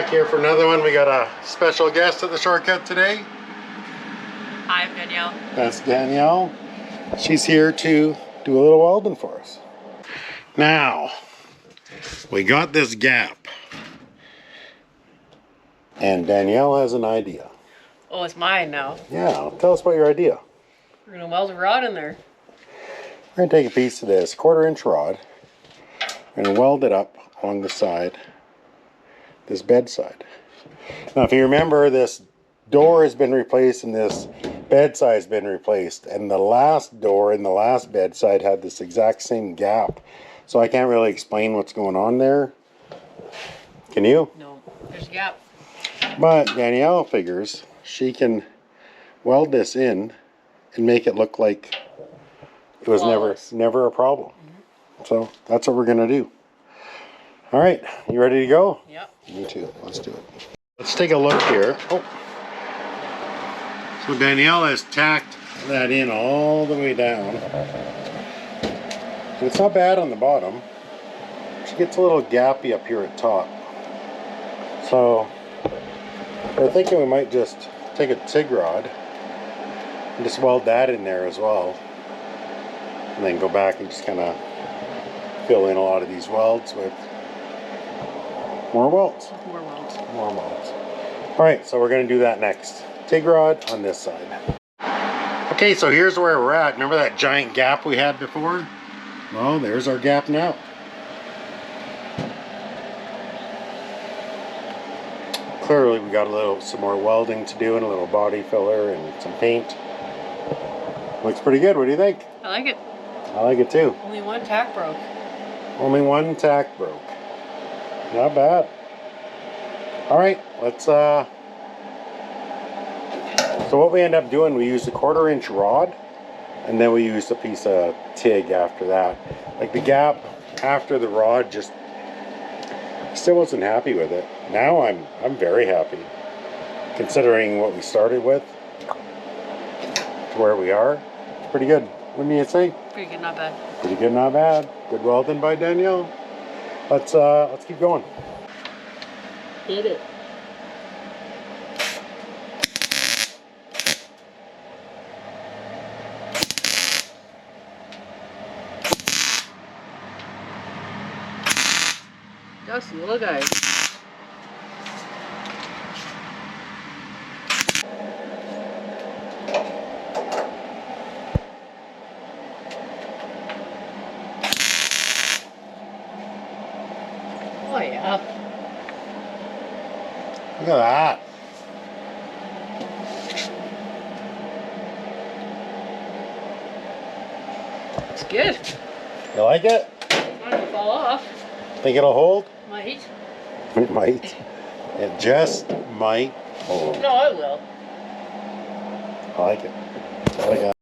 back here for another one. We got a special guest at the shortcut today. Hi, I'm Danielle. That's Danielle. She's here to do a little welding for us. Now, we got this gap. And Danielle has an idea. Oh, it's mine now. Yeah, tell us about your idea. We're going to weld a rod in there. We're going to take a piece of this 1/4-inch rod and weld it up along the side, this bed side. Now, if you remember, this door has been replaced and this bed side has been replaced, and the last door in the last bed side had this exact same gap. So I can't really explain what's going on there. Can you? No, there's a gap. But Danielle figures she can weld this in and make it look like it was never a problem. So that's what we're gonna do. All right, you ready to go? Yep. Me too. Let's do it. Let's take a look here. Oh. So Danielle has tacked that in all the way down. And it's not bad on the bottom. She gets a little gappy up here at top. So we're thinking we might just take a TIG rod and just weld that in there as well. And then go back and just kind of fill in a lot of these welds with more welds. More welds. More welds. All right, so we're going to do that next. TIG rod on this side. Okay, so here's where we're at. Remember that giant gap we had before? Well, there's our gap now. Clearly, we got some more welding to do and a little body filler and some paint. Looks pretty good. What do you think? I like it. I like it too. Only one tack broke. Only one tack broke. Not bad. All right, let's so what we end up doing, we use a 1/4-inch rod, and then we use a piece of TIG after that. Like the gap after the rod, just still wasn't happy with it. Now I'm very happy, considering what we started with to where we are. It's pretty good. What do you say? Pretty good, not bad. Pretty good, not bad. Good welding by Danielle. Let's keep going. Hit it. Just little guy. Oh yeah. Look at that. It's good. You like it? It's not gonna fall off. Think it'll hold? Might. It might. It just might hold. No, I will. I like it. That's what I got.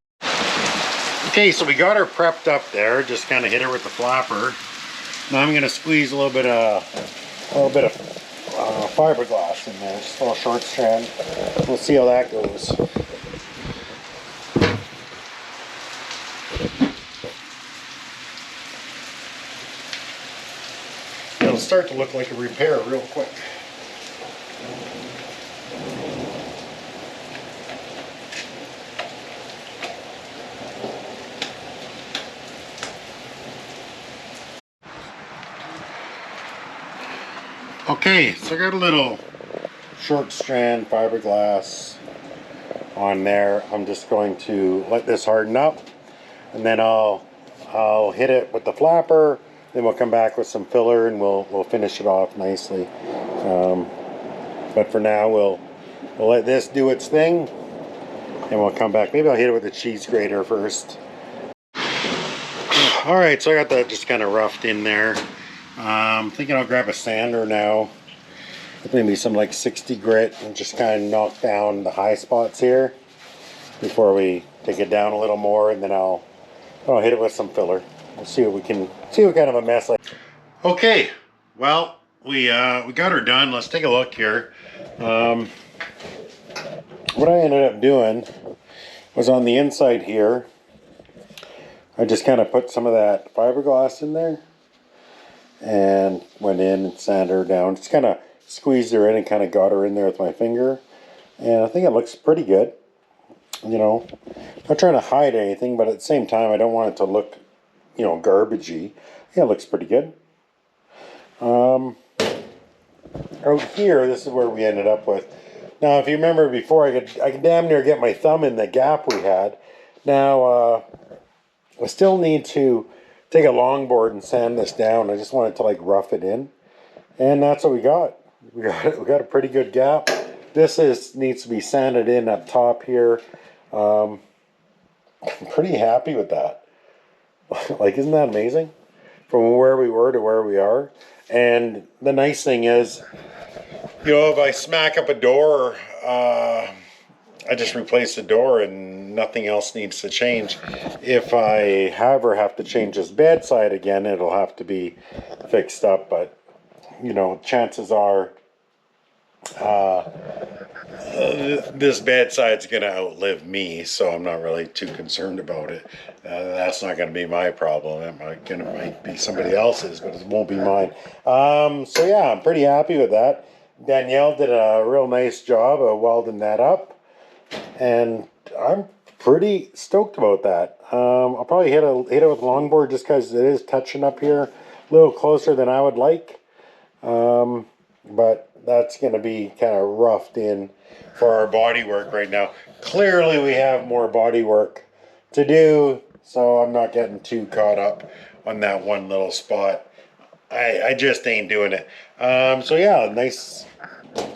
Okay, so we got her prepped up there. Just kind of hit her with the flapper. Now I'm gonna squeeze a little bit of fiberglass in there, just a little short strand. We'll see how that goes. It'll start to look like a repair real quick. Okay, so I got a little short strand fiberglass on there. I'm just going to let this harden up, and then I'll hit it with the flapper. Then we'll come back with some filler and we'll finish it off nicely. But for now, we'll let this do its thing, and we'll come back. Maybe I'll hit it with a cheese grater first. All right, so I got that just kind of roughed in there. I'm thinking I'll grab a sander now with maybe some like 60 grit and just kind of knock down the high spots here before we take it down a little more, and then I'll hit it with some filler. We'll see what we can see, what kind of a mess. Okay, well, we got her done. Let's take a look here. What I ended up doing was on the inside here, I just kind of put some of that fiberglass in there and went in and sanded her down. Just kind of squeezed her in and kind of got her in there with my finger. And I think it looks pretty good. You know, not trying to hide anything, but at the same time, I don't want it to look, you know, garbagey. Yeah, it looks pretty good. Out here, this is where we ended up with. Now, if you remember before, I could damn near get my thumb in the gap we had. Now, I still need to take a longboard and sand this down. I just wanted to like rough it in, and that's what we got. We got a pretty good gap. This needs to be sanded in up top here. I'm pretty happy with that. Like, isn't that amazing? From where we were to where we are. And the nice thing is, you know, if I smack up a door, I just replace the door and nothing else needs to change. If I ever have to change this bedside again, it'll have to be fixed up. But, you know, chances are this bedside's going to outlive me, so I'm not really too concerned about it. That's not going to be my problem. It might be somebody else's, but it won't be mine. So yeah, I'm pretty happy with that. Danielle did a real nice job of welding that up, and I'm pretty stoked about that. I'll probably hit it with longboard just because it is touching up here a little closer than I would like. But that's going to be kind of roughed in for our body work right now. Clearly we have more body work to do, so I'm not getting too caught up on that one little spot. I just ain't doing it. So yeah, nice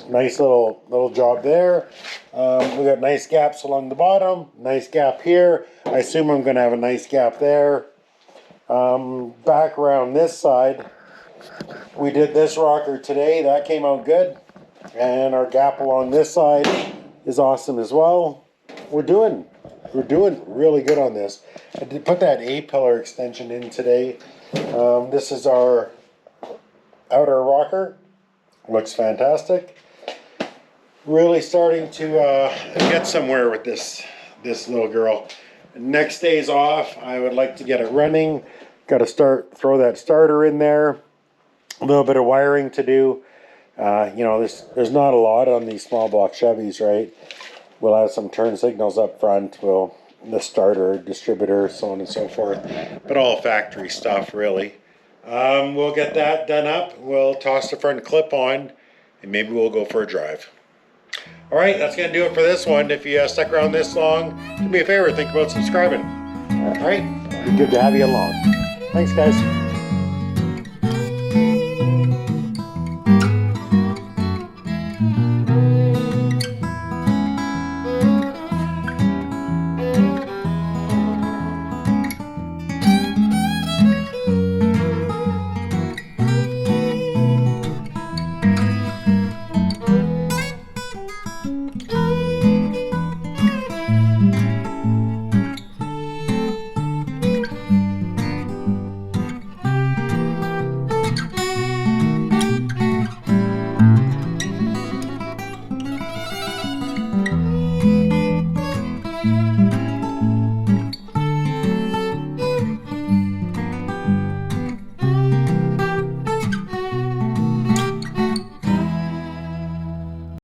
little job there. We got nice gaps along the bottom, nice gap here. I assume I'm going to have a nice gap there. Back around this side, we did this rocker today. That came out good. And our gap along this side is awesome as well. We're doing really good on this. I did put that A-pillar extension in today. This is our outer rocker. Looks fantastic. Really starting to get somewhere with this little girl. Next day's off. I would like to get it running. Got to throw that starter in there. A little bit of wiring to do. You know, there's not a lot on these small block Chevys, right? We'll have some turn signals up front. The starter, distributor, so on and so forth. But all factory stuff, really. We'll get that done up. We'll toss the front clip on, and maybe we'll go for a drive. All right, that's going to do it for this one. If you stuck around this long, do me a favor, think about subscribing. All right, be good to have you along. Thanks, guys.